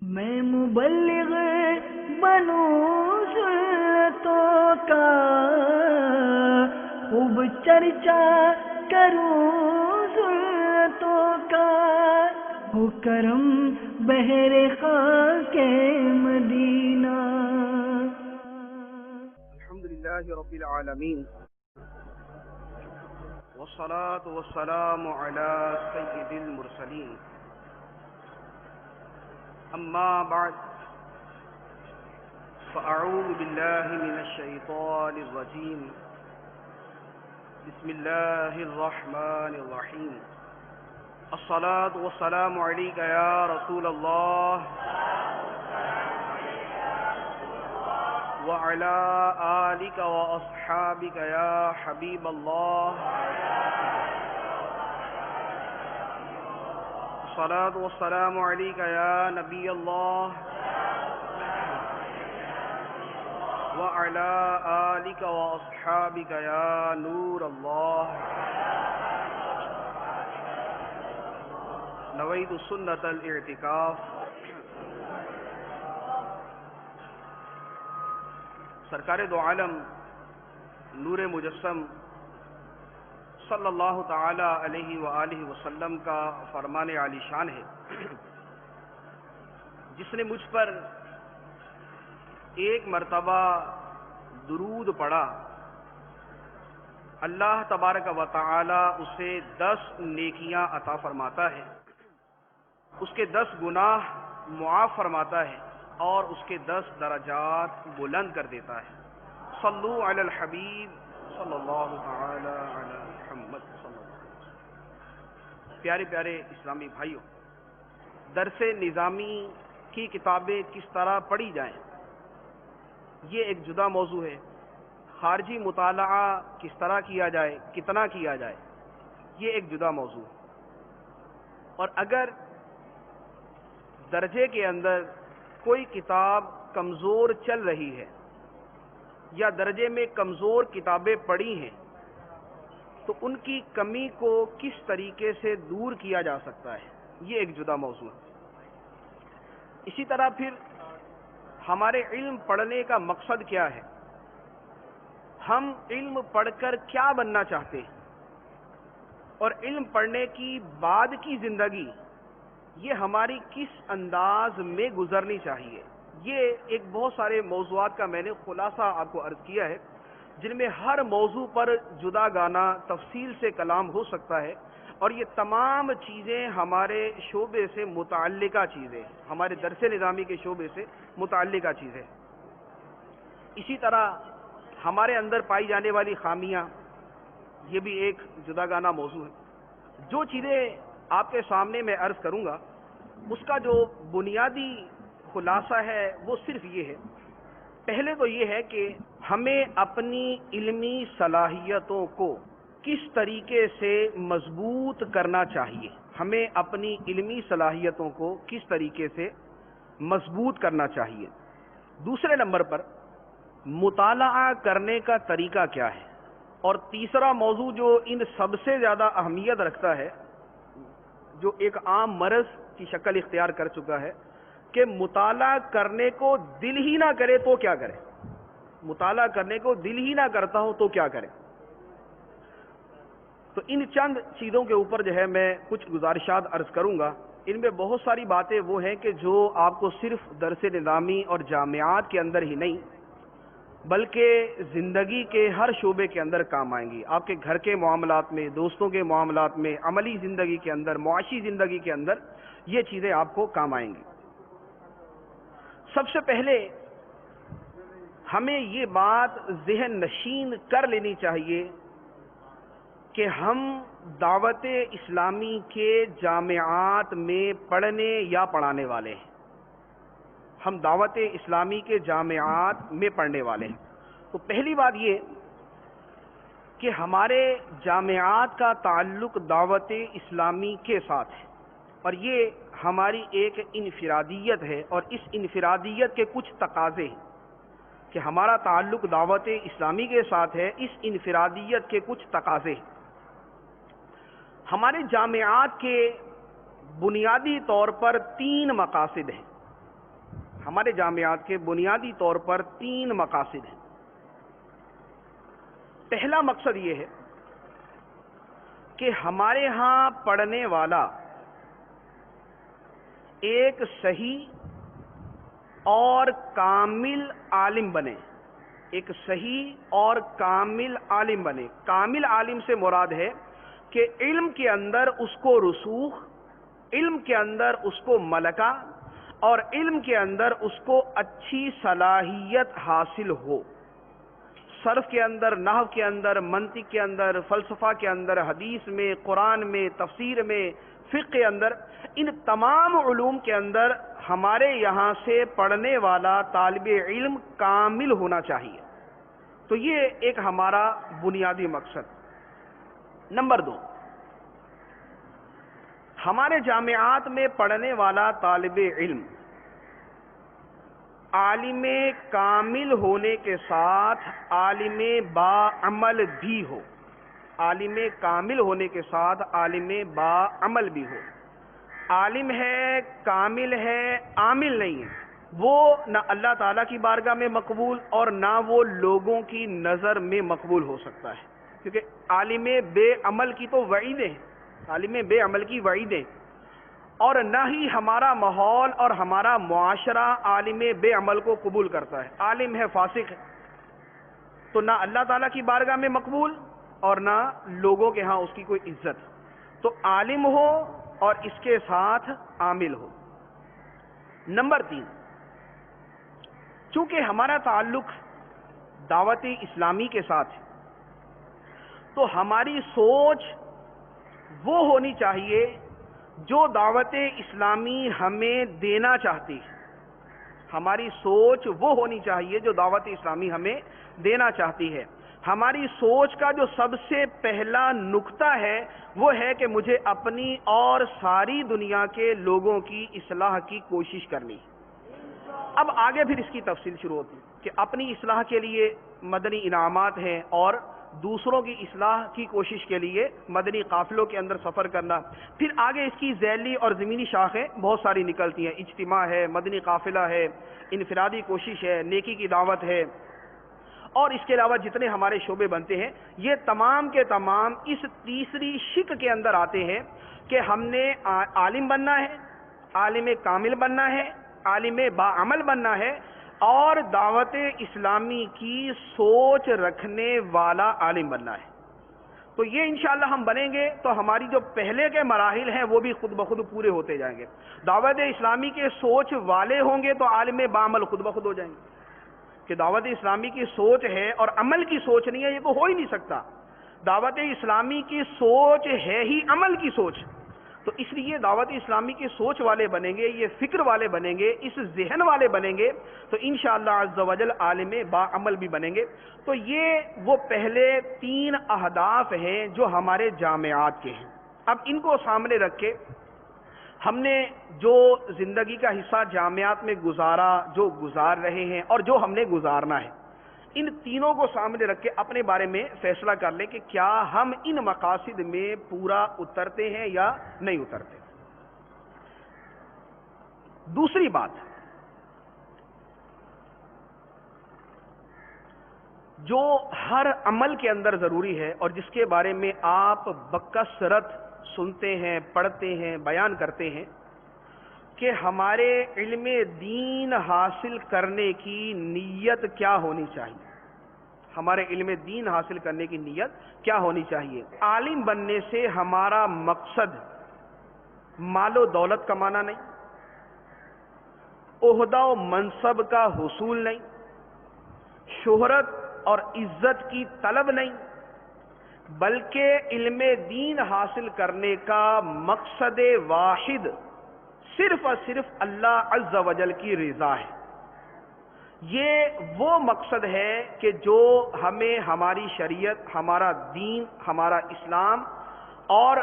میں مبلغ بنوں سنتوں کا، خوب چرچا کروں سنتوں کا، ہو کرم بہر خاک مدینہ۔ الحمدللہ رب العالمین، والصلاة والسلام على سید المرسلین، اما بعد فاعوذ باللہ من الشیطان الرجیم، بسم اللہ الرحمن الرحیم۔ الصلاة والسلام علیک یا رسول اللہ وعلى آلك وأصحابك يا حبيب الله، الصلاة والسلام عليك يا نبي الله وعلى آلك وأصحابك يا نور الله، نويت سنة الاعتكاف۔ سرکار دو عالم نور مجسم صلی اللہ تعالی علیہ وآلہ وسلم کا فرمان عالی شان ہے، جس نے مجھ پر ایک مرتبہ درود پڑھا، اللہ تبارک و تعالی اسے 10 نیکیاں عطا فرماتا ہے، اس کے 10 گناہ معاف فرماتا ہے اور اس کے 10 درجات بلند کر دیتا ہے۔ صلو علی الحبیب صلی اللہ تعالی علی محمد صلی اللہ علیہ وسلم۔ پیارے پیارے اسلامی بھائیوں، درس نظامی کی کتابیں کس طرح پڑھی جائیں یہ ایک جدا موضوع ہے۔ خارجی مطالعہ کس طرح کیا جائے، کتنا کیا جائے، یہ ایک جدا موضوع ہے۔ اور اگر درجے کے اندر کوئی کتاب کمزور چل رہی ہے یا درجے میں کمزور کتابیں پڑھی ہیں تو ان کی کمی کو کس طریقے سے دور کیا جا سکتا ہے، یہ ایک جدا موضوع ہے۔ اسی طرح پھر ہمارے علم پڑھنے کا مقصد کیا ہے، ہم علم پڑھ کر کیا بننا چاہتے ہیں، اور علم پڑھنے کی بعد کی زندگی یہ ہماری کس انداز میں گزرنی چاہیے۔ یہ ایک بہت سارے موضوعات کا میں نے خلاصہ آپ کو عرض کیا ہے، جن میں ہر موضوع پر جدا گانا تفصیل سے کلام ہو سکتا ہے، اور یہ تمام چیزیں ہمارے شعبے سے متعلقہ چیزیں، ہمارے درس نظامی کے شعبے سے متعلقہ چیزیں۔ اسی طرح ہمارے اندر پائی جانے والی خامیاں، یہ بھی ایک جدا گانا موضوع ہے۔ جو چیزیں آپ کے سامنے میں عرض کروں گا اس کا جو بنیادی خلاصہ ہے وہ صرف یہ ہے، پہلے تو یہ ہے کہ ہمیں اپنی علمی صلاحیتوں کو کس طریقے سے مضبوط کرنا چاہیے، ہمیں اپنی علمی صلاحیتوں کو کس طریقے سے مضبوط کرنا چاہیے۔ دوسرے نمبر پر مطالعہ کرنے کا طریقہ کیا ہے، اور تیسرا موضوع جو ان سب سے زیادہ اہمیت رکھتا ہے، جو ایک عام مرض کی شکل اختیار کر چکا ہے، کہ مطالعہ کرنے کو دل ہی نہ کرے تو کیا کرے، مطالعہ کرنے کو دل ہی نہ کرتا ہو تو کیا کرے۔ تو ان چند چیزوں کے اوپر جو ہے میں کچھ گزارشات عرض کروں گا۔ ان میں بہت ساری باتیں وہ ہیں کہ جو آپ کو صرف درس نظامی اور جامعات کے اندر ہی نہیں بلکہ زندگی کے ہر شعبے کے اندر کام آئیں گی، آپ کے گھر کے معاملات میں، دوستوں کے معاملات میں، عملی زندگی کے اندر، معاشی زندگی کے اندر یہ چیزیں آپ کو کام آئیں گی۔ سب سے پہلے ہمیں یہ بات ذہن نشین کر لینی چاہیے کہ ہم دعوت اسلامی کے جامعات میں پڑھنے یا پڑھانے والے ہیں، ہم دعوت اسلامی کے جامعات میں پڑھنے والے ہیں۔ تو پہلی بات یہ کہ ہمارے جامعات کا تعلق دعوت اسلامی کے ساتھ ہے، اور یہ ہماری ایک انفرادیت ہے، اور اس انفرادیت کے کچھ تقاضے ہیں کہ ہمارا تعلق دعوت اسلامی کے ساتھ ہے۔ اس انفرادیت کے کچھ تقاضے ہیں۔ ہمارے جامعات کے بنیادی طور پر 3 مقاصد ہیں۔ ہمارے جامعات کے بنیادی طور پر 3 مقاصد ہیں۔ پہلا مقصد یہ ہے کہ ہمارے ہاں پڑھنے والا ایک صحیح اور کامل عالم بنے، ایک صحیح اور کامل عالم بنے۔ کامل عالم سے مراد ہے کہ علم کے اندر اس کو رسوخ، علم کے اندر اس کو ملکہ اور علم کے اندر اس کو اچھی صلاحیت حاصل ہو، صرف کے اندر، نحو کے اندر، منطق کے اندر، فلسفہ کے اندر، حدیث میں، قرآن میں، تفسیر میں، فقہ کے اندر، ان تمام علوم کے اندر ہمارے یہاں سے پڑھنے والا طالب علم کامل ہونا چاہیے۔ تو یہ ایک ہمارا بنیادی مقصد۔ نمبر 2، ہمارے جامعات میں پڑھنے والا طالب علم عالم کامل ہونے کے ساتھ عالم باعمل بھی ہو، عالم کامل ہونے کے ساتھ عالم باعمل بھی ہو۔ عالم ہے، کامل ہے، عامل نہیں ہے، وہ نہ اللہ تعالیٰ کی بارگاہ میں مقبول اور نہ وہ لوگوں کی نظر میں مقبول ہو سکتا ہے، کیونکہ عالم بے عمل کی تو وعیدیں ہیں، عالم بے عمل کی وعیدیں، اور نہ ہی ہمارا ماحول اور ہمارا معاشرہ عالم بے عمل کو قبول کرتا ہے۔ عالم ہے، فاسق ہے، تو نہ اللہ تعالیٰ کی بارگاہ میں مقبول اور نہ لوگوں کے ہاں اس کی کوئی عزت۔ تو عالم ہو اور اس کے ساتھ عامل ہو۔ نمبر 3، چونکہ ہمارا تعلق دعوت اسلامی کے ساتھ ہے تو ہماری سوچ وہ ہونی چاہیے جو دعوت اسلامی ہمیں دینا چاہتی ہے، ہماری سوچ وہ ہونی چاہیے جو دعوت اسلامی ہمیں دینا چاہتی ہے۔ ہماری سوچ کا جو سب سے پہلا نقطہ ہے وہ ہے کہ مجھے اپنی اور ساری دنیا کے لوگوں کی اصلاح کی کوشش کرنی۔ اب آگے پھر اس کی تفصیل شروع ہوتی ہے کہ اپنی اصلاح کے لیے مدنی انعامات ہیں اور دوسروں کی اصلاح کی کوشش کے لیے مدنی قافلوں کے اندر سفر کرنا۔ پھر آگے اس کی ذیلی اور زمینی شاخیں بہت ساری نکلتی ہیں، اجتماع ہے، مدنی قافلہ ہے، انفرادی کوشش ہے، نیکی کی دعوت ہے، اور اس کے علاوہ جتنے ہمارے شعبے بنتے ہیں یہ تمام کے تمام اس تیسری شق کے اندر آتے ہیں کہ ہم نے عالم بننا ہے، عالم کامل بننا ہے، عالم باعمل بننا ہے، اور دعوت اسلامی کی سوچ رکھنے والا عالم بننا ہے۔ تو یہ انشاءاللہ ہم بنیں گے تو ہماری جو پہلے کے مراحل ہیں وہ بھی خود بخود پورے ہوتے جائیں گے۔ دعوت اسلامی کے سوچ والے ہوں گے تو عالم باعمل خود بخود ہو جائیں گے، کہ دعوت اسلامی کی سوچ ہے اور عمل کی سوچ نہیں ہے، یہ تو ہو ہی نہیں سکتا۔ دعوت اسلامی کی سوچ ہے ہی عمل کی سوچ، تو اس لیے دعوت اسلامی کی سوچ والے بنیں گے، یہ فکر والے بنیں گے، اس ذہن والے بنیں گے تو انشاءاللہ عز و جل عالم باعمل بھی بنیں گے۔ تو یہ وہ پہلے 3 اہداف ہیں جو ہمارے جامعات کے ہیں۔ اب ان کو سامنے رکھ کے ہم نے جو زندگی کا حصہ جامعات میں گزارا، جو گزار رہے ہیں اور جو ہم نے گزارنا ہے، ان تینوں کو سامنے رکھ کے اپنے بارے میں فیصلہ کر لیں کہ کیا ہم ان مقاصد میں پورا اترتے ہیں یا نہیں اترتے۔ دوسری بات جو ہر عمل کے اندر ضروری ہے اور جس کے بارے میں آپ بکثرت سنتے ہیں، پڑھتے ہیں، بیان کرتے ہیں کہ ہمارے علم دین حاصل کرنے کی نیت کیا ہونی چاہیے، ہمارے علم دین حاصل کرنے کی نیت کیا ہونی چاہیے۔ عالم بننے سے ہمارا مقصد مال و دولت کمانا نہیں، عہدہ و منصب کا حصول نہیں، شہرت اور عزت کی طلب نہیں، بلکہ علم دین حاصل کرنے کا مقصد واحد صرف اور صرف اللہ عز و جل کی رضا ہے۔ یہ وہ مقصد ہے کہ جو ہمیں ہماری شریعت، ہمارا دین، ہمارا اسلام اور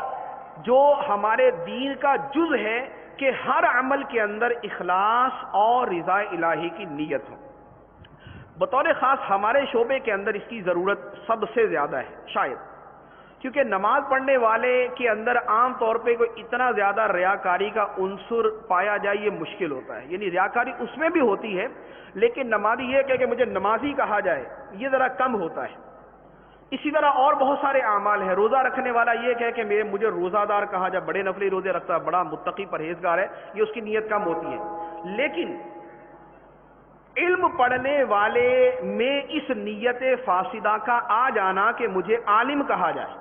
جو ہمارے دین کا جز ہے کہ ہر عمل کے اندر اخلاص اور رضا الہی کی نیت ہو۔ بطور خاص ہمارے شعبے کے اندر اس کی ضرورت سب سے زیادہ ہے شاید، کیونکہ نماز پڑھنے والے کے اندر عام طور پہ کوئی اتنا زیادہ ریاکاری کا عنصر پایا جائے یہ مشکل ہوتا ہے، یعنی ریاکاری اس میں بھی ہوتی ہے، لیکن نمازی یہ کہ مجھے نمازی کہا جائے یہ ذرا کم ہوتا ہے۔ اسی طرح اور بہت سارے اعمال ہیں، روزہ رکھنے والا یہ کہ مجھے روزہ دار کہا جائے، بڑے نفلی روزے رکھتا ہے، بڑا متقی پرہیزگار ہے، یہ اس کی نیت کم ہوتی ہے۔ لیکن علم پڑھنے والے میں اس نیت فاسدہ کا آ جانا کہ مجھے عالم کہا جائے،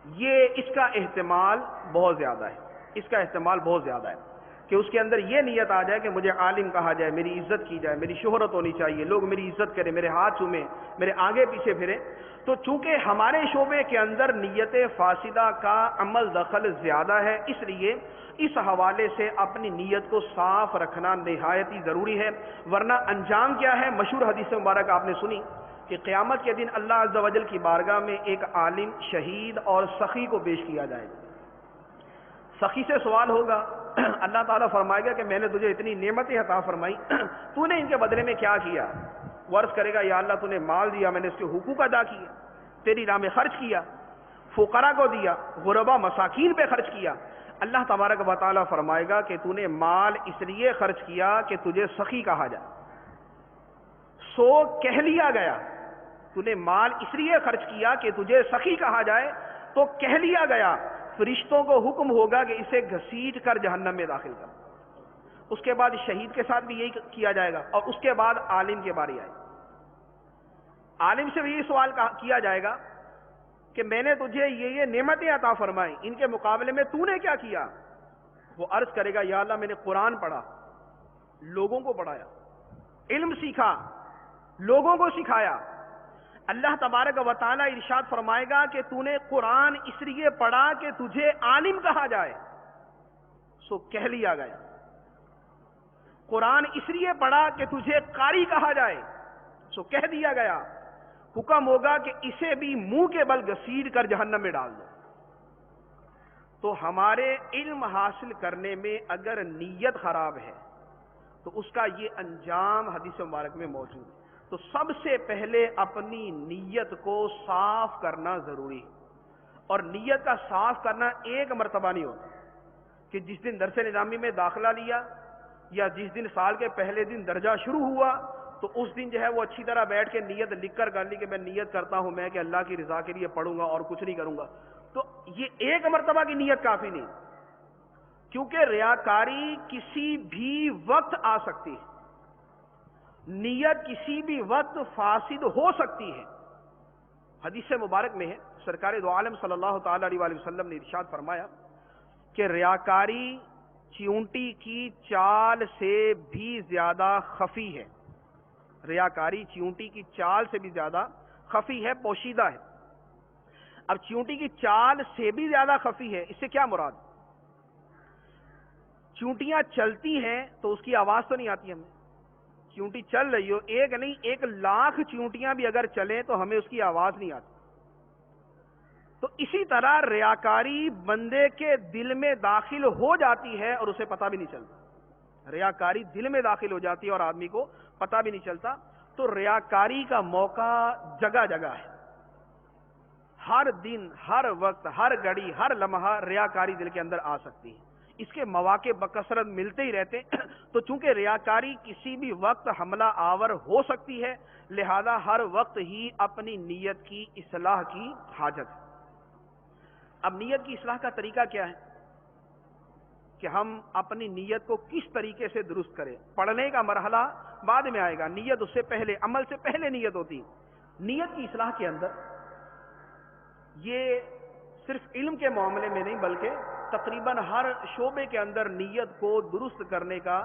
یہ اس کا احتمال بہت زیادہ ہے، اس کا احتمال بہت زیادہ ہے کہ اس کے اندر یہ نیت آ جائے کہ مجھے عالم کہا جائے، میری عزت کی جائے، میری شہرت ہونی چاہیے، لوگ میری عزت کریں، میرے ہاتھ چومیں، میرے آگے پیچھے پھریں۔ تو چونکہ ہمارے شعبے کے اندر نیت فاسدہ کا عمل دخل زیادہ ہے، اس لیے اس حوالے سے اپنی نیت کو صاف رکھنا نہایت ہی ضروری ہے، ورنہ انجام کیا ہے؟ مشہور حدیث مبارک آپ نے سنی کہ قیامت کے دن اللہ عز و جل کی بارگاہ میں ایک عالم، شہید اور سخی کو پیش کیا جائے گا۔ سخی سے سوال ہوگا، اللہ تعالیٰ فرمائے گا کہ میں نے تجھے اتنی نعمتیں عطا فرمائی، تو نے ان کے بدلے میں کیا کیا؟ وہ عرض کرے گا، یا اللہ تو نے مال دیا، میں نے اس کے حقوق ادا کیا، تیری راہ میں خرچ کیا، فقراء کو دیا، غربا مساکین پہ خرچ کیا۔ اللہ تبارک و تعالیٰ فرمائے گا کہ تو نے مال اس لیے خرچ کیا کہ تجھے سخی کہا جائے، سو کہہ لیا گیا، تو نے مال اس لیے خرچ کیا کہ تجھے سخی کہا جائے تو کہہ لیا گیا، فرشتوں کو حکم ہوگا کہ اسے گھسیٹ کر جہنم میں داخل کر۔ اس کے بعد شہید کے ساتھ بھی یہی کیا جائے گا، اور اس کے بعد عالم کی باری آئے، عالم سے بھی یہ سوال کیا جائے گا کہ میں نے تجھے یہ نعمتیں عطا فرمائی، ان کے مقابلے میں تو نے کیا کیا؟ وہ عرض کرے گا، یا اللہ میں نے قرآن پڑھا، لوگوں کو پڑھایا، علم سیکھا، لوگوں کو سکھایا۔ اللہ تبارک و تعالیٰ ارشاد فرمائے گا کہ تو نے قرآن اس لیے پڑھا کہ تجھے عالم کہا جائے، سو کہہ لیا گیا۔ قرآن اس لیے پڑھا کہ تجھے قاری کہا جائے، سو کہہ دیا گیا۔ حکم ہوگا کہ اسے بھی منہ کے بل گھسیٹ کر جہنم میں ڈال دو۔ تو ہمارے علم حاصل کرنے میں اگر نیت خراب ہے تو اس کا یہ انجام حدیث مبارک میں موجود ہے۔ تو سب سے پہلے اپنی نیت کو صاف کرنا ضروری ہے، اور نیت کا صاف کرنا ایک مرتبہ نہیں ہوتا کہ جس دن درس نظامی میں داخلہ لیا یا جس دن سال کے پہلے دن درجہ شروع ہوا تو اس دن جو ہے وہ اچھی طرح بیٹھ کے نیت لکھ کر لی کہ میں نیت کرتا ہوں میں کہ اللہ کی رضا کے لیے پڑھوں گا اور کچھ نہیں کروں گا۔ تو یہ ایک مرتبہ کی نیت کافی نہیں، کیونکہ ریاکاری کسی بھی وقت آ سکتی ہے، نیت کسی بھی وقت فاسد ہو سکتی ہے۔ حدیث مبارک میں ہے، سرکار دو عالم صلی اللہ تعالی علیہ وآلہ وسلم نے ارشاد فرمایا کہ ریاکاری چیونٹی کی چال سے بھی زیادہ خفی ہے، ریاکاری چیونٹی کی چال سے بھی زیادہ خفی ہے، پوشیدہ ہے۔ اب چیونٹی کی چال سے بھی زیادہ خفی ہے، اس سے کیا مراد؟ چیونٹیاں چلتی ہیں تو اس کی آواز تو نہیں آتی ہمیں، چیونٹی چل رہی ہو، ایک نہیں 1,00,000 چیونٹیاں بھی اگر چلیں تو ہمیں اس کی آواز نہیں آتی۔ تو اسی طرح ریاکاری بندے کے دل میں داخل ہو جاتی ہے اور اسے پتہ بھی نہیں چلتا، ریاکاری دل میں داخل ہو جاتی ہے اور آدمی کو پتہ بھی نہیں چلتا۔ تو ریاکاری کا موقع جگہ جگہ ہے، ہر دن، ہر وقت، ہر گھڑی، ہر لمحہ ریاکاری دل کے اندر آ سکتی ہے، اس کے مواقع بکثرت ملتے ہی رہتے ہیں۔ تو چونکہ ریاکاری کسی بھی وقت حملہ آور ہو سکتی ہے، لہذا ہر وقت ہی اپنی نیت کی اصلاح کی حاجت ہے۔ اب نیت کی اصلاح کا طریقہ کیا ہے کہ ہم اپنی نیت کو کس طریقے سے درست کریں؟ پڑھنے کا مرحلہ بعد میں آئے گا، نیت اس سے پہلے، عمل سے پہلے نیت ہوتی ہے۔ نیت کی اصلاح کے اندر یہ صرف علم کے معاملے میں نہیں بلکہ تقریباً ہر شعبے کے اندر نیت کو درست کرنے کا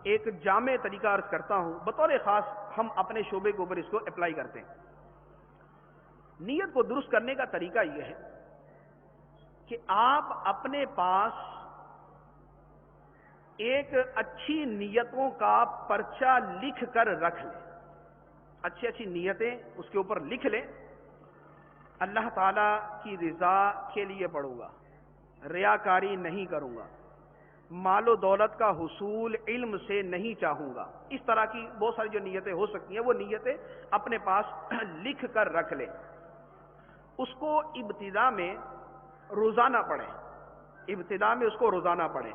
ایک جامع طریقہ عرض کرتا ہوں، بطور خاص ہم اپنے شعبے کے اوپر اس کو اپلائی کرتے ہیں۔ نیت کو درست کرنے کا طریقہ یہ ہے کہ آپ اپنے پاس ایک اچھی نیتوں کا پرچہ لکھ کر رکھ لیں، اچھی اچھی نیتیں اس کے اوپر لکھ لیں۔ اللہ تعالیٰ کی رضا کے لیے پڑھوں گا، ریاکاری نہیں کروں گا، مال و دولت کا حصول علم سے نہیں چاہوں گا، اس طرح کی بہت ساری جو نیتیں ہو سکتی ہیں وہ نیتیں اپنے پاس لکھ کر رکھ لیں۔ اس کو ابتدا میں روزانہ پڑھیں، ابتدا میں اس کو روزانہ پڑھیں،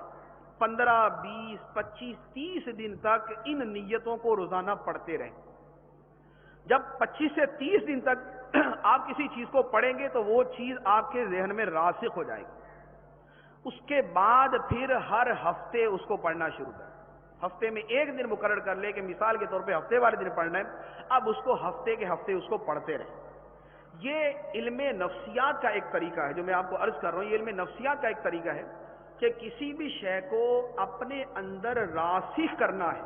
15، 20، 25، 30 دن تک ان نیتوں کو روزانہ پڑھتے رہیں۔ جب 25 سے 30 دن تک آپ کسی چیز کو پڑھیں گے تو وہ چیز آپ کے ذہن میں راسخ ہو جائے گی۔ اس کے بعد پھر ہر ہفتے اس کو پڑھنا شروع کریں۔ ہفتے میں ایک دن مقرر کر لے کہ مثال کے طور پہ ہفتے والے دن پڑھنا ہے، اب اس کو ہفتے کے ہفتے اس کو پڑھتے رہیں۔ یہ علم نفسیات کا ایک طریقہ ہے جو میں آپ کو عرض کر رہا ہوں، یہ علم نفسیات کا ایک طریقہ ہے کہ کسی بھی شے کو اپنے اندر راسخ کرنا ہے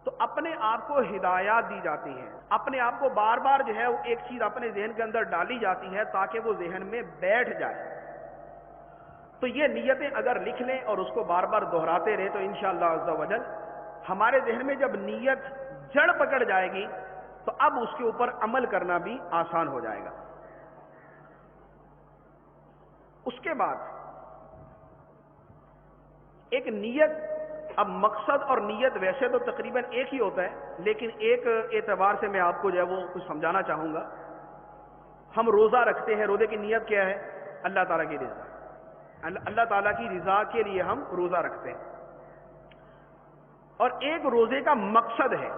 تو اپنے آپ کو ہدایات دی جاتی ہیں، اپنے آپ کو بار بار جو ہے وہ ایک چیز اپنے ذہن کے اندر ڈالی جاتی ہے تاکہ وہ ذہن میں بیٹھ جائے۔ تو یہ نیتیں اگر لکھ لیں اور اس کو بار بار دہراتے رہے تو انشاءاللہ عز و جل ہمارے ذہن میں جب نیت جڑ پکڑ جائے گی تو اب اس کے اوپر عمل کرنا بھی آسان ہو جائے گا۔ اس کے بعد ایک نیت، اب مقصد اور نیت ویسے تو تقریباً ایک ہی ہوتا ہے، لیکن ایک اعتبار سے میں آپ کو جو ہے وہ کچھ سمجھانا چاہوں گا۔ ہم روزہ رکھتے ہیں، روزے کی نیت کیا ہے؟ اللہ تعالیٰ کی رضا، اللہ تعالیٰ کی رضا کے لیے ہم روزہ رکھتے ہیں۔ اور ایک روزے کا مقصد ہے،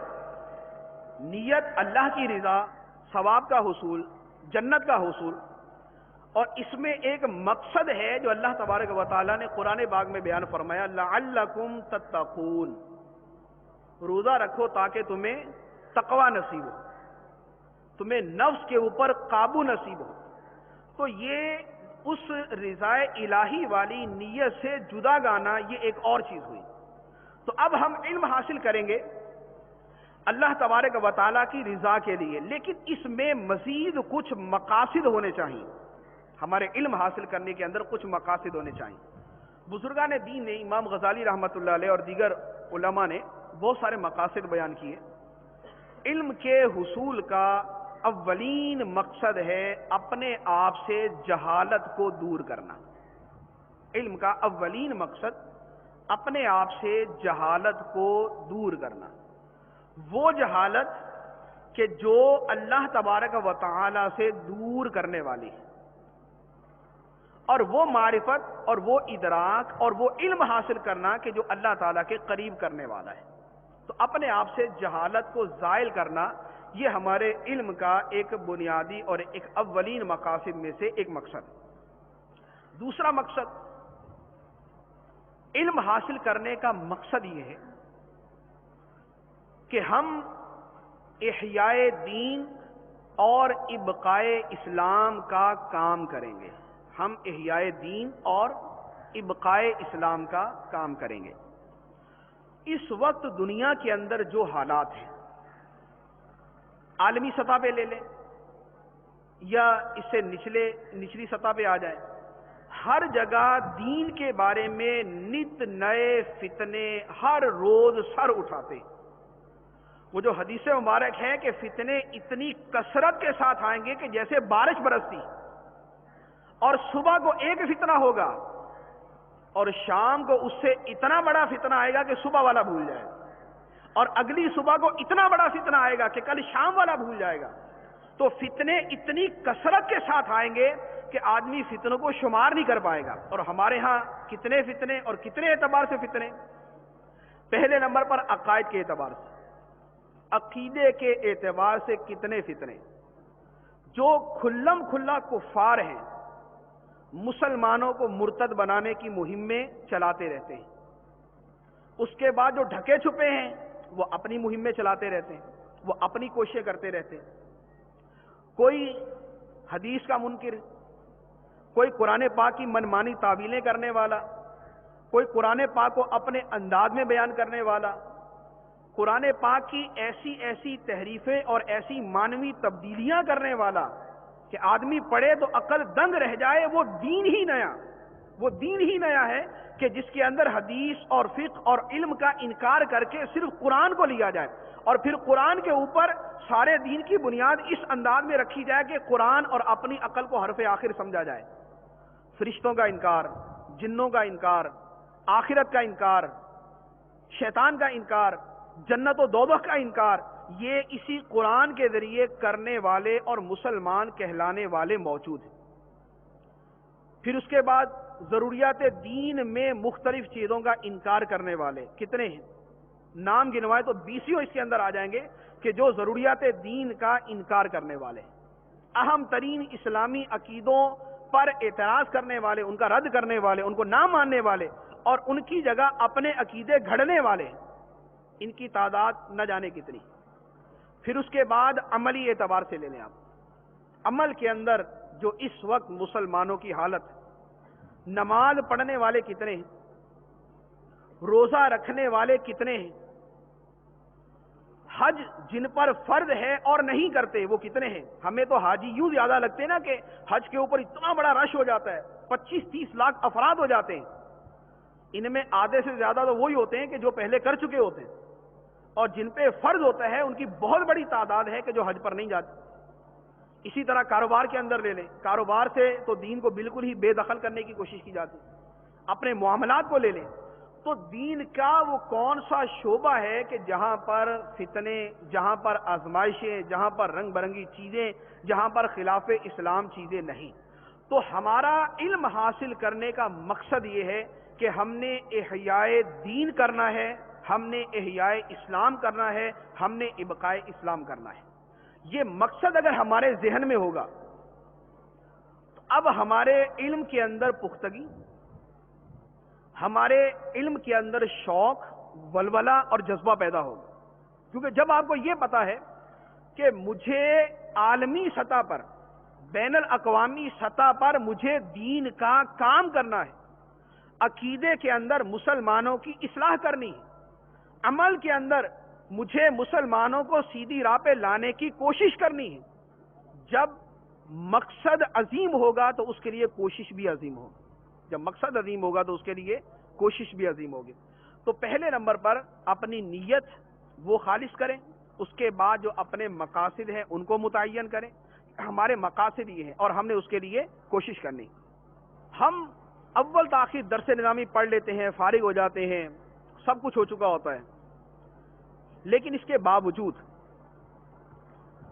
نیت اللہ کی رضا، ثواب کا حصول، جنت کا حصول، اور اس میں ایک مقصد ہے جو اللہ تبارک و تعالیٰ نے قرآن پاک میں بیان فرمایا، لعلکم تتقون، روزہ رکھو تاکہ تمہیں تقوی نصیب ہو، تمہیں نفس کے اوپر قابو نصیب ہو۔ تو یہ اس رضا الہی والی نیت سے جدا گانا یہ ایک اور چیز ہوئی۔ تو اب ہم علم حاصل کریں گے اللہ تبارک و تعالیٰ کی رضا کے لیے، لیکن اس میں مزید کچھ مقاصد ہونے چاہیے۔ ہمارے علم حاصل کرنے کے اندر کچھ مقاصد ہونے چاہیے۔ بزرگان دین نے، امام غزالی رحمۃ اللہ علیہ اور دیگر علماء نے بہت سارے مقاصد بیان کیے۔ علم کے حصول کا اولین مقصد ہے اپنے آپ سے جہالت کو دور کرنا۔ علم کا اولین مقصد اپنے آپ سے جہالت کو دور کرنا، وہ جہالت کہ جو اللہ تبارک و تعالی سے دور کرنے والی ہے، اور وہ معرفت اور وہ ادراک اور وہ علم حاصل کرنا کہ جو اللہ تعالیٰ کے قریب کرنے والا ہے۔ تو اپنے آپ سے جہالت کو زائل کرنا یہ ہمارے علم کا ایک بنیادی اور ایک اولین مقاصد میں سے ایک مقصد ہے۔ دوسرا مقصد، علم حاصل کرنے کا مقصد یہ ہے کہ ہم احیاء دین اور ابقائے اسلام کا کام کریں گے۔ ہم احیاء دین اور ابقائے اسلام کا کام کریں گے۔ اس وقت دنیا کے اندر جو حالات ہیں، عالمی سطح پہ لے لیں یا اس سے نچلی سطح پہ آ جائیں، ہر جگہ دین کے بارے میں نت نئے فتنے ہر روز سر اٹھاتے ہیں۔ وہ جو حدیث مبارک ہے کہ فتنے اتنی کثرت کے ساتھ آئیں گے کہ جیسے بارش برستی، اور صبح کو ایک فتنہ ہوگا اور شام کو اس سے اتنا بڑا فتنہ آئے گا کہ صبح والا بھول جائے گا، اور اگلی صبح کو اتنا بڑا فتنہ آئے گا کہ کل شام والا بھول جائے گا۔ تو فتنے اتنی کثرت کے ساتھ آئیں گے کہ آدمی فتنوں کو شمار نہیں کر پائے گا۔ اور ہمارے ہاں کتنے فتنے اور کتنے اعتبار سے فتنے؟ پہلے نمبر پر عقائد کے اعتبار سے، عقیدے کے اعتبار سے کتنے فتنے، جو کھلم کھلا کفار ہیں، مسلمانوں کو مرتد بنانے کی مہم میں چلاتے رہتے ہیں۔ اس کے بعد جو ڈھکے چھپے ہیں وہ اپنی مہم میں چلاتے رہتے ہیں، وہ اپنی کوششیں کرتے رہتے ہیں۔ کوئی حدیث کا منکر، کوئی قرآن پاک کی منمانی تعویلیں کرنے والا، کوئی قرآن پاک کو اپنے انداز میں بیان کرنے والا، قرآن پاک کی ایسی ایسی تحریفیں اور ایسی معنوی تبدیلیاں کرنے والا کہ آدمی پڑھے تو عقل دنگ رہ جائے۔ وہ دین ہی نیا ہے کہ جس کے اندر حدیث اور فقہ اور علم کا انکار کر کے صرف قرآن کو لیا جائے، اور پھر قرآن کے اوپر سارے دین کی بنیاد اس انداز میں رکھی جائے کہ قرآن اور اپنی عقل کو حرف آخر سمجھا جائے۔ فرشتوں کا انکار، جنوں کا انکار، آخرت کا انکار، شیطان کا انکار، جنت و دوزخ کا انکار، یہ اسی قرآن کے ذریعے کرنے والے اور مسلمان کہلانے والے موجود ہیں۔ پھر اس کے بعد ضروریات دین میں مختلف چیزوں کا انکار کرنے والے کتنے ہیں؟ نام گنوائے تو 20 اس کے اندر آ جائیں گے کہ جو ضروریات دین کا انکار کرنے والے ہیں، اہم ترین اسلامی عقیدوں پر اعتراض کرنے والے، ان کا رد کرنے والے، ان کو نہ ماننے والے اور ان کی جگہ اپنے عقیدے گھڑنے والے، ان کی تعداد نہ جانے کتنی۔ پھر اس کے بعد عملی اعتبار سے لے لیں آپ، عمل کے اندر جو اس وقت مسلمانوں کی حالت ہے، نماز پڑھنے والے کتنے ہیں، روزہ رکھنے والے کتنے ہیں، حج جن پر فرض ہے اور نہیں کرتے وہ کتنے ہیں؟ ہمیں تو حاجی یوں زیادہ لگتے ہیں نا کہ حج کے اوپر اتنا بڑا رش ہو جاتا ہے، 25-30 لاکھ افراد ہو جاتے ہیں، ان میں آدھے سے زیادہ تو وہی ہوتے ہیں کہ جو پہلے کر چکے ہوتے ہیں، اور جن پہ فرض ہوتا ہے ان کی بہت بڑی تعداد ہے کہ جو حج پر نہیں جاتے۔ اسی طرح کاروبار کے اندر لے لیں، کاروبار سے تو دین کو بالکل ہی بے دخل کرنے کی کوشش کی جاتی ہے۔ اپنے معاملات کو لے لیں تو دین کا وہ کون سا شعبہ ہے کہ جہاں پر فتنے، جہاں پر آزمائشیں، جہاں پر رنگ برنگی چیزیں، جہاں پر خلاف اسلام چیزیں نہیں۔ تو ہمارا علم حاصل کرنے کا مقصد یہ ہے کہ ہم نے احیاء دین کرنا ہے، ہم نے احیاء اسلام کرنا ہے، ہم نے ابقاء اسلام کرنا ہے۔ یہ مقصد اگر ہمارے ذہن میں ہوگا تو اب ہمارے علم کے اندر پختگی، ہمارے علم کے اندر شوق، ولولہ اور جذبہ پیدا ہوگا، کیونکہ جب آپ کو یہ پتا ہے کہ مجھے عالمی سطح پر، بین الاقوامی سطح پر مجھے دین کا کام کرنا ہے، عقیدے کے اندر مسلمانوں کی اصلاح کرنی ہے، عمل کے اندر مجھے مسلمانوں کو سیدھی راہ پہ لانے کی کوشش کرنی ہے، جب مقصد عظیم ہوگا تو اس کے لیے کوشش بھی عظیم ہوگی، جب مقصد عظیم ہوگا تو اس کے لیے کوشش بھی عظیم ہوگی۔ تو پہلے نمبر پر اپنی نیت وہ خالص کریں، اس کے بعد جو اپنے مقاصد ہیں ان کو متعین کریں، ہمارے مقاصد یہ ہیں اور ہم نے اس کے لیے کوشش کرنی۔ ہم اول تاخیر درس نظامی پڑھ لیتے ہیں، فارغ ہو جاتے ہیں، سب کچھ ہو چکا ہوتا ہے، لیکن اس کے باوجود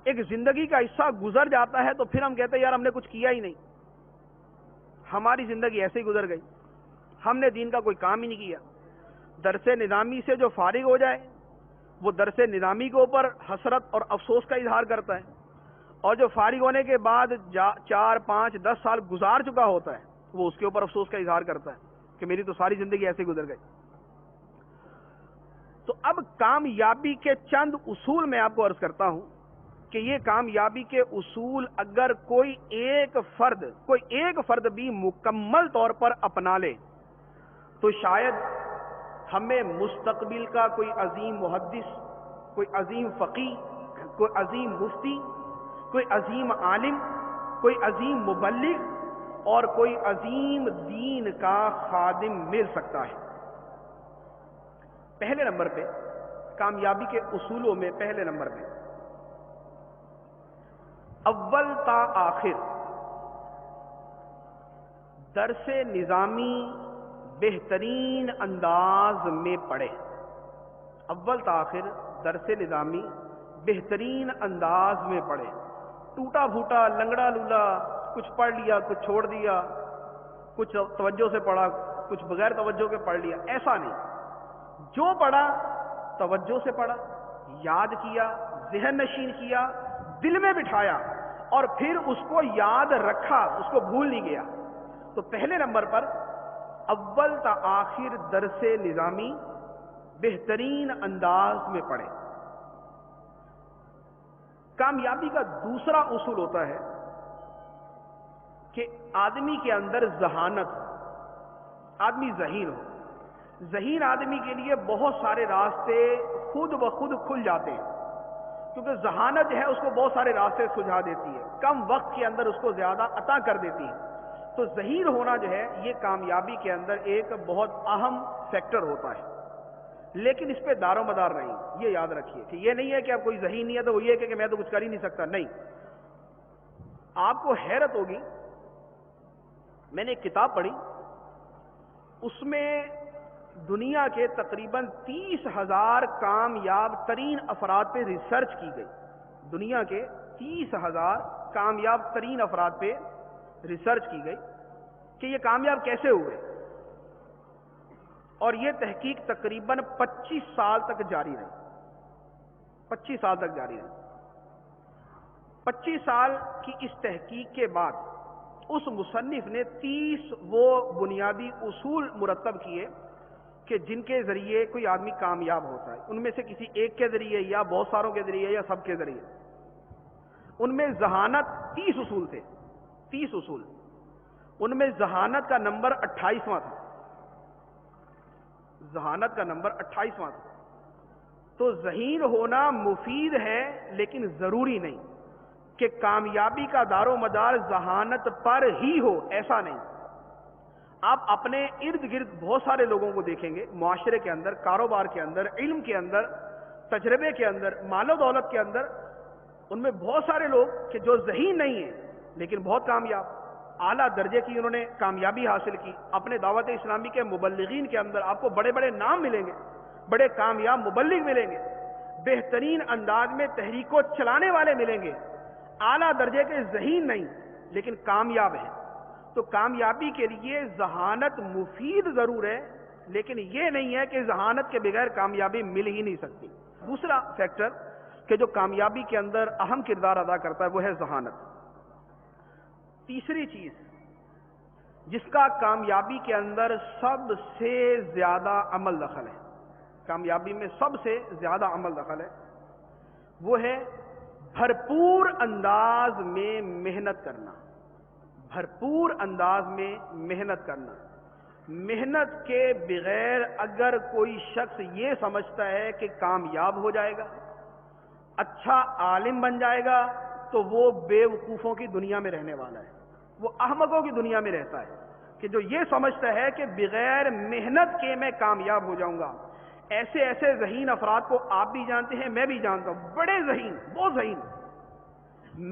ایک زندگی کا حصہ گزر جاتا ہے تو پھر ہم کہتے ہیں یار ہم نے کچھ کیا ہی نہیں، ہماری زندگی ایسے ہی گزر گئی، ہم نے دین کا کوئی کام ہی نہیں کیا۔ درس نظامی سے جو فارغ ہو جائے وہ درس نظامی کے اوپر حسرت اور افسوس کا اظہار کرتا ہے، اور جو فارغ ہونے کے بعد 4, 5, 10 سال گزار چکا ہوتا ہے وہ اس کے اوپر افسوس کا اظہار کرتا ہے کہ میری تو ساری زندگی ایسے گزر گئی۔ تو اب کامیابی کے چند اصول میں آپ کو عرض کرتا ہوں کہ یہ کامیابی کے اصول اگر کوئی ایک فرد بھی مکمل طور پر اپنا لے تو شاید ہمیں مستقبل کا کوئی عظیم محدث، کوئی عظیم فقیہ، کوئی عظیم مفتی، کوئی عظیم عالم، کوئی عظیم مبلغ اور کوئی عظیم دین کا خادم مل سکتا ہے۔ پہلے نمبر پہ کامیابی کے اصولوں میں پہلے نمبر پہ اول تا آخر درس نظامی بہترین انداز میں پڑھے، اول تا آخر درس نظامی بہترین انداز میں پڑھے، ٹوٹا پھوٹا لنگڑا لولا کچھ پڑھ لیا کچھ چھوڑ دیا، کچھ توجہ سے پڑھا کچھ بغیر توجہ کے پڑھ لیا، ایسا نہیں۔ جو پڑھا توجہ سے پڑھا، یاد کیا، ذہن نشین کیا، دل میں بٹھایا اور پھر اس کو یاد رکھا، اس کو بھول نہیں گیا۔ تو پہلے نمبر پر اول تا آخر درس نظامی بہترین انداز میں پڑھے۔ کامیابی کا دوسرا اصول ہوتا ہے کہ آدمی کے اندر ذہانت، آدمی ذہین ہو۔ ذہین آدمی کے لیے بہت سارے راستے خود بخود کھل جاتے ہیں، کیونکہ ذہانت جو ہے اس کو بہت سارے راستے سجھا دیتی ہے، کم وقت کے اندر اس کو زیادہ عطا کر دیتی ہے۔ تو ذہین ہونا جو ہے یہ کامیابی کے اندر ایک بہت اہم فیکٹر ہوتا ہے، لیکن اس پہ دار و مدار نہیں، یہ یاد رکھیے کہ یہ نہیں ہے کہ اب کوئی ذہین نہیں ہے تو وہ یہ کہ میں تو کچھ کر ہی نہیں سکتا، نہیں۔ آپ کو حیرت ہوگی، میں نے ایک کتاب پڑھی، اس میں دنیا کے تقریباً 30,000 کامیاب ترین افراد پہ ریسرچ کی گئی. دنیا کے 30,000 کامیاب ترین افراد پہ ریسرچ کی گئی کہ یہ کامیاب کیسے ہوئے, اور یہ تحقیق تقریباً 25 سال تک جاری رہی. 25 سال تک جاری رہی. 25 سال کی اس تحقیق کے بعد اس مصنف نے 30 وہ بنیادی اصول مرتب کیے کہ جن کے ذریعے کوئی آدمی کامیاب ہوتا ہے. ان میں سے کسی ایک کے ذریعے یا بہت ساروں کے ذریعے یا سب کے ذریعے. ان میں ذہانت 30 اصول تھے. 30 اصول. ان میں ذہانت کا نمبر 28واں تھا. ذہانت کا نمبر 28واں تھا. تو ذہین ہونا مفید ہے لیکن ضروری نہیں کہ کامیابی کا دار و مدار ذہانت پر ہی ہو, ایسا نہیں. آپ اپنے ارد گرد بہت سارے لوگوں کو دیکھیں گے, معاشرے کے اندر, کاروبار کے اندر, علم کے اندر, تجربے کے اندر, مال و دولت کے اندر, ان میں بہت سارے لوگ کہ جو ذہین نہیں ہیں لیکن بہت کامیاب, اعلیٰ درجے کی انہوں نے کامیابی حاصل کی. اپنے دعوت اسلامی کے مبلغین کے اندر آپ کو بڑے بڑے نام ملیں گے, بڑے کامیاب مبلغ ملیں گے, بہترین انداز میں تحریک کو چلانے والے ملیں گے, اعلیٰ درجے کے ذہین نہیں لیکن کامیاب ہیں. تو کامیابی کے لیے ذہانت مفید ضرور ہے لیکن یہ نہیں ہے کہ ذہانت کے بغیر کامیابی مل ہی نہیں سکتی. دوسرا فیکٹر کہ جو کامیابی کے اندر اہم کردار ادا کرتا ہے وہ ہے ذہانت. تیسری چیز جس کا کامیابی کے اندر سب سے زیادہ عمل دخل ہے, کامیابی میں سب سے زیادہ عمل دخل ہے, وہ ہے بھرپور انداز میں محنت کرنا. بھرپور انداز میں محنت کرنا. محنت کے بغیر اگر کوئی شخص یہ سمجھتا ہے کہ کامیاب ہو جائے گا, اچھا عالم بن جائے گا, تو وہ بے وقوفوں کی دنیا میں رہنے والا ہے, وہ احمقوں کی دنیا میں رہتا ہے. کہ جو یہ سمجھتا ہے کہ بغیر محنت کے میں کامیاب ہو جاؤں گا. ایسے ایسے ذہین افراد کو آپ بھی جانتے ہیں, میں بھی جانتا ہوں, بڑے ذہین, بہت ذہین,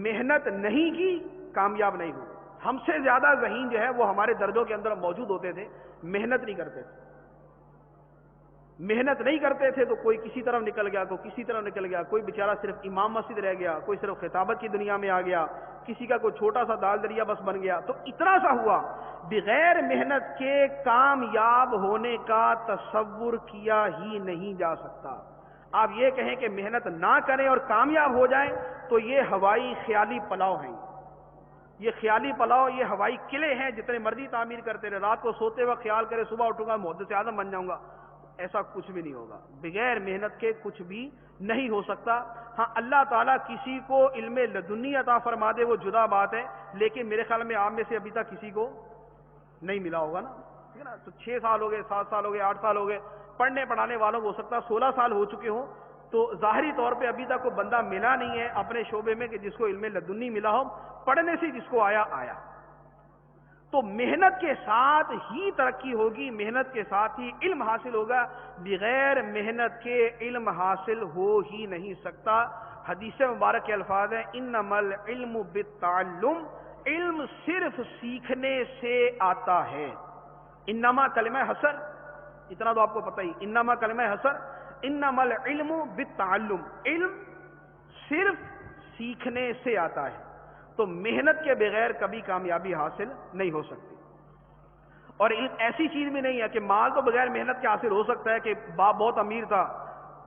محنت نہیں کی کامیاب نہیں ہوئی. ہم سے زیادہ ذہین جو ہے وہ ہمارے درجوں کے اندر موجود ہوتے تھے, محنت نہیں کرتے تھے. محنت نہیں کرتے تھے تو کوئی کسی طرف نکل گیا, کوئی کسی طرف نکل گیا, کوئی بیچارہ صرف امام مسجد رہ گیا, کوئی صرف خطابت کی دنیا میں آ گیا, کسی کا کوئی چھوٹا سا دال دریا بس بن گیا. تو اتنا سا ہوا. بغیر محنت کے کامیاب ہونے کا تصور کیا ہی نہیں جا سکتا. آپ یہ کہیں کہ محنت نہ کریں اور کامیاب ہو جائیں تو یہ ہوائی خیالی پلاؤ ہیں. یہ خیالی پلاؤ, یہ ہوائی قلعے ہیں, جتنے مرضی تعمیر کرتے رہے, رات کو سوتے وقت خیال کرے صبح اٹھوں گا محدث اعظم بن جاؤں گا. ایسا کچھ بھی نہیں ہوگا. بغیر محنت کے کچھ بھی نہیں ہو سکتا. ہاں اللہ تعالیٰ کسی کو علم لدنی عطا فرما دے وہ جدا بات ہے, لیکن میرے خیال میں آپ میں سے ابھی تک کسی کو نہیں ملا ہوگا نا, ٹھیک ہے نا. تو 6 سال ہو گئے, 7 سال ہو گئے, 8 سال ہو گئے, پڑھنے پڑھانے والوں کو ہو سکتا 16 سال ہو چکے ہوں. تو ظاہری طور پہ ابھی تک کوئی بندہ ملا نہیں ہے اپنے شعبے میں کہ جس کو علم لدنی ملا ہو. پڑھنے سے جس کو آیا آیا. تو محنت کے ساتھ ہی ترقی ہوگی, محنت کے ساتھ ہی علم حاصل ہوگا. بغیر محنت کے علم حاصل ہو ہی نہیں سکتا. حدیث مبارک کے الفاظ ہیں انما العلم بالتعلم, علم صرف سیکھنے سے آتا ہے. انما کلمہ حصر, اتنا تو آپ کو پتہ ہی, انما کلمہ حصر, انما العلم بالتعلم, علم صرف سیکھنے سے آتا ہے. تو محنت کے بغیر کبھی کامیابی حاصل نہیں ہو سکتی. اور ایسی چیز بھی نہیں ہے کہ مال تو بغیر محنت کے حاصل ہو سکتا ہے کہ باپ بہت امیر تھا,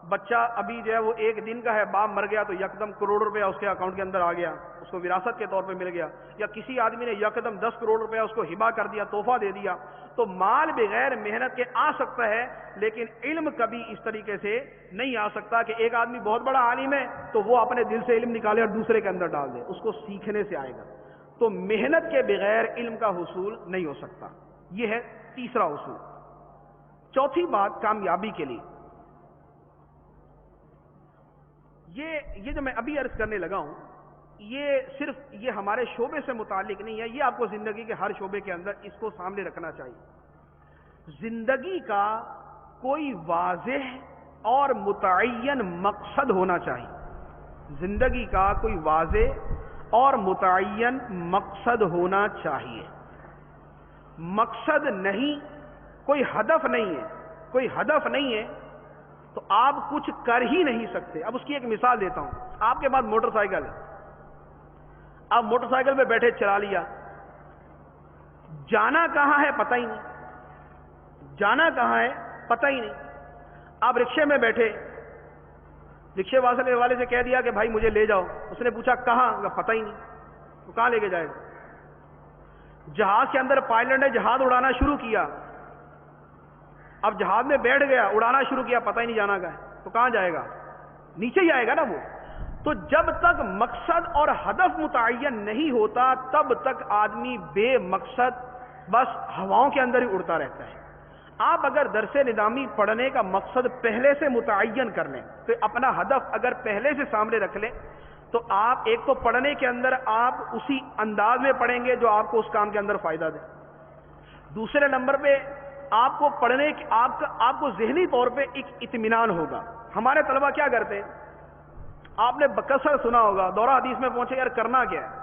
بچہ ابھی جو ہے وہ 1 دن کا ہے, باپ مر گیا تو یکدم کروڑ روپیہ اس کے اکاؤنٹ کے اندر آ گیا, اس کو وراثت کے طور پہ مل گیا. یا کسی آدمی نے یکدم 10 کروڑ روپیہ اس کو ہبہ کر دیا, تحفہ دے دیا. تو مال بغیر محنت کے آ سکتا ہے لیکن علم کبھی اس طریقے سے نہیں آ سکتا کہ ایک آدمی بہت بڑا عالم ہے تو وہ اپنے دل سے علم نکالے اور دوسرے کے اندر ڈال دے. اس کو سیکھنے سے آئے گا. تو محنت کے بغیر علم کا حصول نہیں ہو سکتا. یہ ہے تیسرا اصول. چوتھی بات کامیابی کے لیے, یہ جو میں ابھی عرض کرنے لگا ہوں, یہ صرف یہ ہمارے شعبے سے متعلق نہیں ہے, یہ آپ کو زندگی کے ہر شعبے کے اندر اس کو سامنے رکھنا چاہیے. زندگی کا کوئی واضح اور متعین مقصد ہونا چاہیے. زندگی کا کوئی واضح اور متعین مقصد ہونا چاہیے. مقصد نہیں, کوئی ہدف نہیں ہے, کوئی ہدف نہیں ہے تو آپ کچھ کر ہی نہیں سکتے. اب اس کی ایک مثال دیتا ہوں. آپ کے پاس موٹر سائیکل ہے, آپ موٹر سائیکل پہ بیٹھے چلا لیا, جانا کہاں ہے پتہ ہی نہیں, جانا کہاں ہے پتہ ہی نہیں. آپ رکشے میں بیٹھے, رکشے والے سے کہہ دیا کہ بھائی مجھے لے جاؤ. اس نے پوچھا کہاں, پتہ ہی نہیں, تو کہاں لے کے جائے گا. جہاز کے اندر پائلٹ نے جہاز اڑانا شروع کیا, اب جہاز میں بیٹھ گیا, اڑانا شروع کیا, پتہ ہی نہیں جانا کہاں ہے, تو کہاں جائے گا, نیچے ہی آئے گا نا وہ. تو جب تک مقصد اور ہدف متعین نہیں ہوتا تب تک آدمی بے مقصد بس ہواؤں کے اندر ہی اڑتا رہتا ہے. آپ اگر درس نظامی پڑھنے کا مقصد پہلے سے متعین کر لیں, تو اپنا ہدف اگر پہلے سے سامنے رکھ لیں, تو آپ ایک تو پڑھنے کے اندر آپ اسی انداز میں پڑھیں گے جو آپ کو اس کام کے اندر فائدہ دے. دوسرے نمبر پہ آپ کو پڑھنے کی آپ کو ذہنی طور پہ ایک اطمینان ہوگا. ہمارے طلبہ کیا کرتے ہیں, آپ نے بکثر سنا ہوگا, دورہ حدیث میں پہنچے یار کرنا کیا ہے.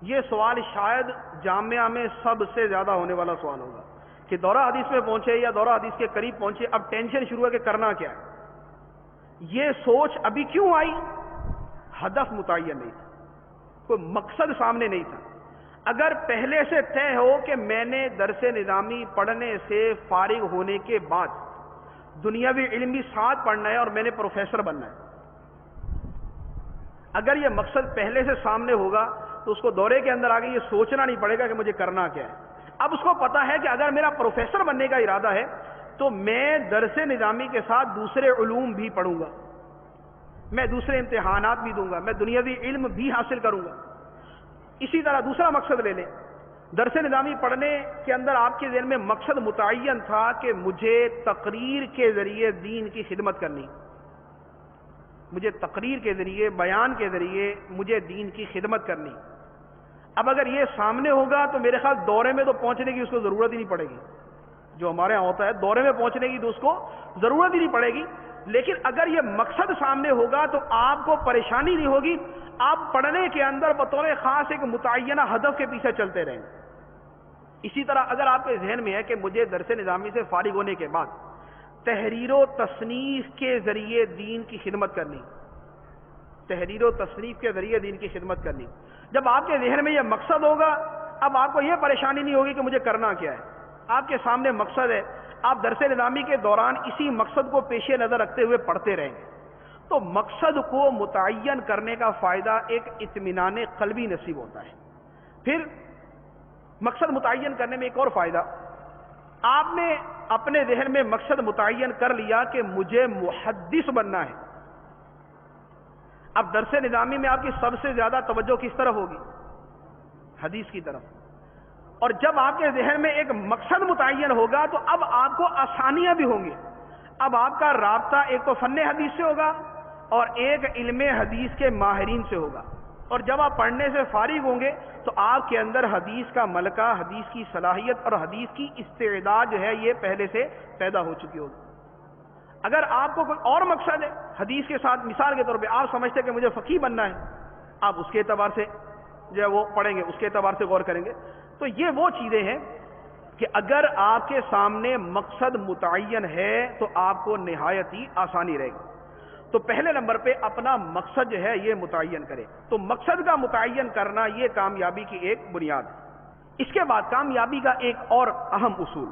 یہ سوال شاید جامعہ میں سب سے زیادہ ہونے والا سوال ہوگا کہ دورہ حدیث میں پہنچے یا دورہ حدیث کے قریب پہنچے, اب ٹینشن شروع ہے کہ کرنا کیا ہے. یہ سوچ ابھی کیوں آئی, ہدف متعین نہیں تھا, کوئی مقصد سامنے نہیں تھا. اگر پہلے سے طے ہو کہ میں نے درس نظامی پڑھنے سے فارغ ہونے کے بعد دنیاوی علم بھی ساتھ پڑھنا ہے اور میں نے پروفیسر بننا ہے, اگر یہ مقصد پہلے سے سامنے ہوگا تو اس کو دورے کے اندر آگے یہ سوچنا نہیں پڑے گا کہ مجھے کرنا کیا ہے. اب اس کو پتا ہے کہ اگر میرا پروفیسر بننے کا ارادہ ہے تو میں درس نظامی کے ساتھ دوسرے علوم بھی پڑھوں گا, میں دوسرے امتحانات بھی دوں گا, میں دنیاوی علم بھی حاصل کروں گا. اسی طرح دوسرا مقصد لے لیں, درس نظامی پڑھنے کے اندر آپ کے ذہن میں مقصد متعین تھا کہ مجھے تقریر کے ذریعے دین کی خدمت کرنی, مجھے تقریر کے ذریعے بیان کے ذریعے مجھے دین کی خدمت کرنی. اب اگر یہ سامنے ہوگا تو میرے خیال دورے میں تو پہنچنے کی اس کو ضرورت ہی نہیں پڑے گی. جو ہمارے ہاں ہوتا ہے دورے میں پہنچنے کی تو اس کو ضرورت ہی نہیں پڑے گی. لیکن اگر یہ مقصد سامنے ہوگا تو آپ کو پریشانی نہیں ہوگی, آپ پڑھنے کے اندر بطور خاص ایک متعینہ ہدف کے پیچھے چلتے رہیں. اسی طرح اگر آپ کے ذہن میں ہے کہ مجھے درس نظامی سے فارغ ہونے کے بعد تحریر و تصنیف کے ذریعے دین کی خدمت کرنی, تحریر و تصنیف کے ذریعے دین کی خدمت کرنی, جب آپ کے ذہن میں یہ مقصد ہوگا اب آپ کو یہ پریشانی نہیں ہوگی کہ مجھے کرنا کیا ہے. آپ کے سامنے مقصد ہے, آپ درس نظامی کے دوران اسی مقصد کو پیش نظر رکھتے ہوئے پڑھتے رہیں گے. تو مقصد کو متعین کرنے کا فائدہ ایک اطمینان قلبی نصیب ہوتا ہے. پھر مقصد متعین کرنے میں ایک اور فائدہ, آپ نے اپنے ذہن میں مقصد متعین کر لیا کہ مجھے محدث بننا ہے. اب درس نظامی میں آپ کی سب سے زیادہ توجہ کس طرف ہوگی, حدیث کی طرف. اور جب آپ کے ذہن میں ایک مقصد متعین ہوگا تو اب آپ کو آسانیاں بھی ہوں گی. اب آپ کا رابطہ ایک تو فن حدیث سے ہوگا اور ایک علم حدیث کے ماہرین سے ہوگا. اور جب آپ پڑھنے سے فارغ ہوں گے تو آپ کے اندر حدیث کا ملکہ, حدیث کی صلاحیت اور حدیث کی استعداد جو ہے یہ پہلے سے پیدا ہو چکی ہوگی. اگر آپ کو کوئی اور مقصد ہے حدیث کے ساتھ, مثال کے طور پہ آپ سمجھتے ہیں کہ مجھے فقیہ بننا ہے, آپ اس کے اعتبار سے جو ہے وہ پڑھیں گے, اس کے اعتبار سے غور کریں گے. تو یہ وہ چیزیں ہیں کہ اگر آپ کے سامنے مقصد متعین ہے تو آپ کو نہایت ہی آسانی رہے گی. تو پہلے نمبر پہ اپنا مقصد جو ہے یہ متعین کرے. تو مقصد کا متعین کرنا یہ کامیابی کی ایک بنیاد ہے. اس کے بعد کامیابی کا ایک اور اہم اصول,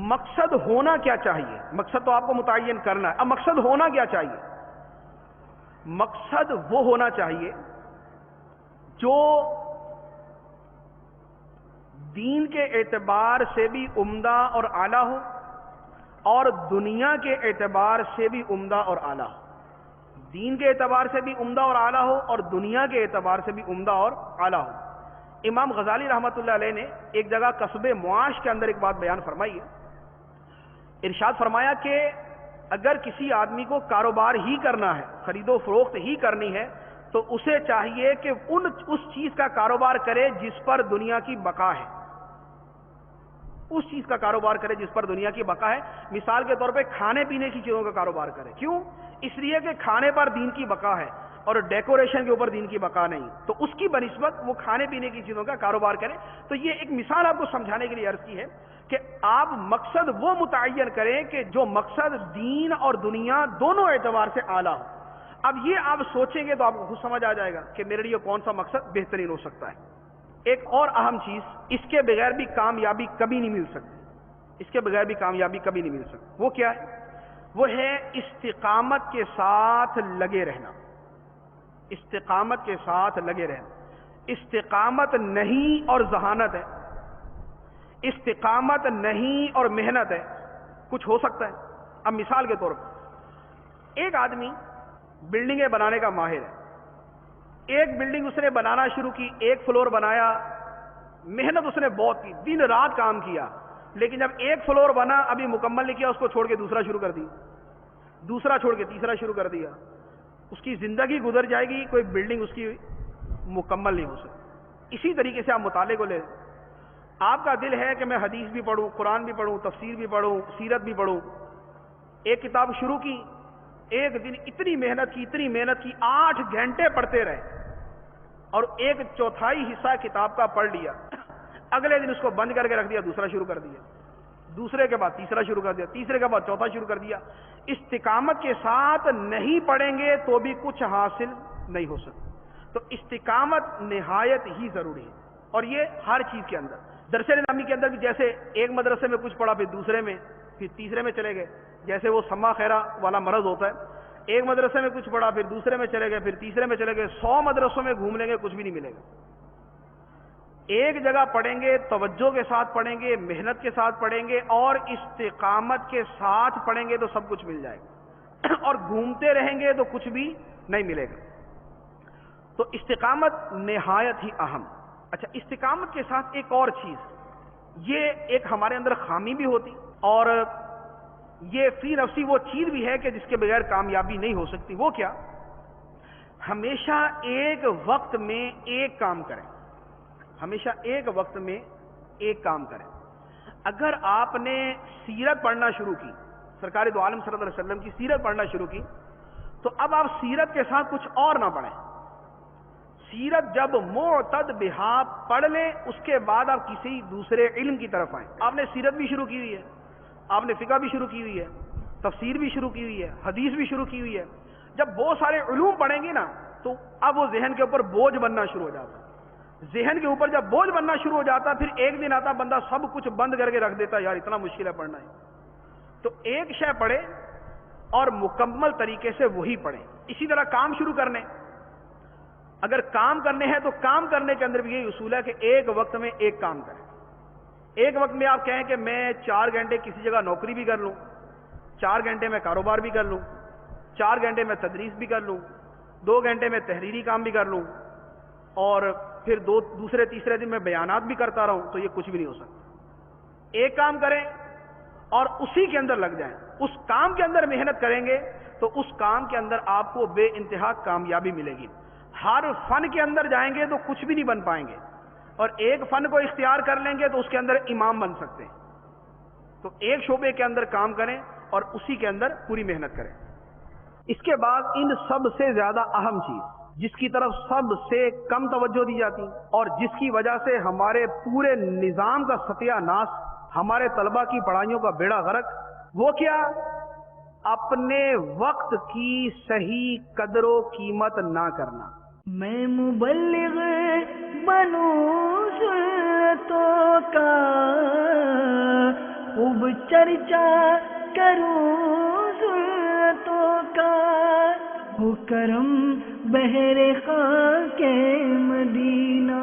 مقصد ہونا کیا چاہیے. مقصد تو آپ کو متعین کرنا ہے, اب مقصد ہونا کیا چاہیے. مقصد وہ ہونا چاہیے جو دین کے اعتبار سے بھی عمدہ اور اعلیٰ ہو اور دنیا کے اعتبار سے بھی عمدہ اور اعلیٰ ہو. دین کے اعتبار سے بھی عمدہ اور اعلیٰ ہو اور دنیا کے اعتبار سے بھی عمدہ اور اعلیٰ ہو. امام غزالی رحمۃ اللہ علیہ نے ایک جگہ قصب معاش کے اندر ایک بات بیان فرمائی ہے. ارشاد فرمایا کہ اگر کسی آدمی کو کاروبار ہی کرنا ہے, خرید و فروخت ہی کرنی ہے, تو اسے چاہیے کہ اس چیز کا کاروبار کرے جس پر دنیا کی بقا ہے. اس چیز کا کاروبار کرے جس پر دنیا کی بقا ہے. مثال کے طور پہ کھانے پینے کی چیزوں کا کاروبار کرے. کیوں؟ اس لیے کہ کھانے پر دین کی بقا ہے اور ڈیکوریشن کے اوپر دین کی بقا نہیں, تو اس کی بنسبت وہ کھانے پینے کی چیزوں کا کاروبار کرے. تو یہ ایک مثال آپ کو سمجھانے کے لیے عرض کی ہے کہ آپ مقصد وہ متعین کریں کہ جو مقصد دین اور دنیا دونوں اعتبار سے اعلیٰ ہو. اب یہ آپ سوچیں گے تو آپ کو خود سمجھ آ جائے گا کہ میرے لیے کون سا مقصد بہترین ہو سکتا ہے. ایک اور اہم چیز، اس کے بغیر بھی کامیابی کبھی نہیں مل سکتی، اس کے بغیر بھی کامیابی کبھی نہیں مل سکتی. وہ کیا ہے؟ وہ ہے استقامت کے ساتھ لگے رہنا. استقامت کے ساتھ لگے رہنا. استقامت نہیں اور ذہانت ہے، استقامت نہیں اور محنت ہے. کچھ ہو سکتا ہے. اب مثال کے طور پر ایک آدمی بلڈنگیں بنانے کا ماہر ہے. ایک بلڈنگ اس نے بنانا شروع کی، ایک فلور بنایا، محنت اس نے بہت کی، دن رات کام کیا، لیکن جب ایک فلور بنا ابھی مکمل نہیں کیا، اس کو چھوڑ کے دوسرا شروع کر دیا، دوسرا چھوڑ کے تیسرا شروع کر دیا. اس کی زندگی گزر جائے گی، کوئی بلڈنگ اس کی مکمل نہیں ہو سکتی. اسی طریقے سے آپ مطالعے کو لیں. آپ کا دل ہے کہ میں حدیث بھی پڑھوں، قرآن بھی پڑھوں، تفسیر بھی پڑھوں، سیرت بھی پڑھوں. ایک کتاب شروع کی، ایک دن اتنی محنت کی 8 گھنٹے پڑھتے رہے اور 1/4 حصہ کتاب کا پڑھ لیا. اگلے دن اس کو بند کر کے رکھ دیا، دوسرا شروع کر دیا، دوسرے کے بعد تیسرا شروع کر دیا، تیسرے کے بعد چوتھا شروع کر دیا. استقامت کے ساتھ نہیں پڑھیں گے تو بھی کچھ حاصل نہیں ہو سکتا. تو استقامت نہایت ہی ضروری ہے، اور یہ ہر چیز کے اندر. درس نظامی کے اندر بھی جیسے ایک مدرسے میں کچھ پڑھا، پھر دوسرے میں، پھر تیسرے میں چلے گئے، جیسے وہ سما خیرہ والا مرض ہوتا ہے. ایک مدرسے میں کچھ پڑھا، پھر دوسرے میں چلے گئے، پھر تیسرے میں چلے گئے. 100 مدرسوں میں گھوم لیں گے، کچھ بھی نہیں ملے گا. ایک جگہ پڑھیں گے، توجہ کے ساتھ پڑھیں گے، محنت کے ساتھ پڑھیں گے اور استقامت کے ساتھ پڑھیں گے تو سب کچھ مل جائے گا. اور گھومتے رہیں گے تو کچھ بھی نہیں ملے گا. تو استقامت نہایت ہی اہم. اچھا، استقامت کے ساتھ ایک اور چیز، یہ ایک ہمارے اندر خامی بھی ہوتی اور یہ فی نفسی وہ چیز بھی ہے کہ جس کے بغیر کامیابی نہیں ہو سکتی. وہ کیا؟ ہمیشہ ایک وقت میں ایک کام کریں. ہمیشہ ایک وقت میں ایک کام کریں. اگر آپ نے سیرت پڑھنا شروع کی، سرکار دو عالم صلی اللہ علیہ وسلم کی سیرت پڑھنا شروع کی، تو اب آپ سیرت کے ساتھ کچھ اور نہ پڑھیں. سیرت جب معتد بہا پڑھ لیں، اس کے بعد آپ کسی دوسرے علم کی طرف آئیں. آپ نے سیرت بھی شروع کی ہوئی ہے، آپ نے فقہ بھی شروع کی ہوئی ہے، تفسیر بھی شروع کی ہوئی ہے، حدیث بھی شروع کی ہوئی ہے. جب بہت سارے علوم پڑھیں گے نا تو اب وہ ذہن کے اوپر بوجھ بننا شروع ہو جاتا ہے. ذہن کے اوپر جب بوجھ بننا شروع ہو جاتا، پھر ایک دن آتا بندہ سب کچھ بند کر کے رکھ دیتا، یار اتنا مشکل ہے پڑھنا ہے. تو ایک شے پڑھے اور مکمل طریقے سے وہی پڑھیں. اسی طرح کام شروع کرنے، اگر کام کرنے ہیں تو کام کرنے کے اندر بھی یہی اصول ہے کہ ایک وقت میں ایک کام کریں. ایک وقت میں آپ کہیں کہ میں 4 گھنٹے کسی جگہ نوکری بھی کر لوں، 4 گھنٹے میں کاروبار بھی کر لوں، 4 گھنٹے میں تدریس بھی کر لوں، 2 گھنٹے میں تحریری کام بھی کر لوں، اور پھر دوسرے تیسرے دن میں بیانات بھی کرتا رہوں، تو یہ کچھ بھی نہیں ہو سکتا. ایک کام کریں اور اسی کے اندر لگ جائیں. اس کام کے اندر محنت کریں گے تو اس کام کے اندر آپ کو بے انتہا کامیابی ملے گی. ہر فن کے اندر جائیں گے تو کچھ بھی نہیں بن پائیں گے، اور ایک فن کو اختیار کر لیں گے تو اس کے اندر امام بن سکتے ہیں. تو ایک شعبے کے اندر کام کریں اور اسی کے اندر پوری محنت کریں. اس کے بعد ان سب سے زیادہ اہم چیز، جس کی طرف سب سے کم توجہ دی جاتی اور جس کی وجہ سے ہمارے پورے نظام کا ستیہ ناش، ہمارے طلبہ کی پڑھائیوں کا بیڑا غرق، وہ کیا؟ اپنے وقت کی صحیح قدر و قیمت نہ کرنا. میں مبلغ بنوں سنتوں کا، خوب چرچا کروں سنتوں کا، ہو کرم بہر خاک مدینہ.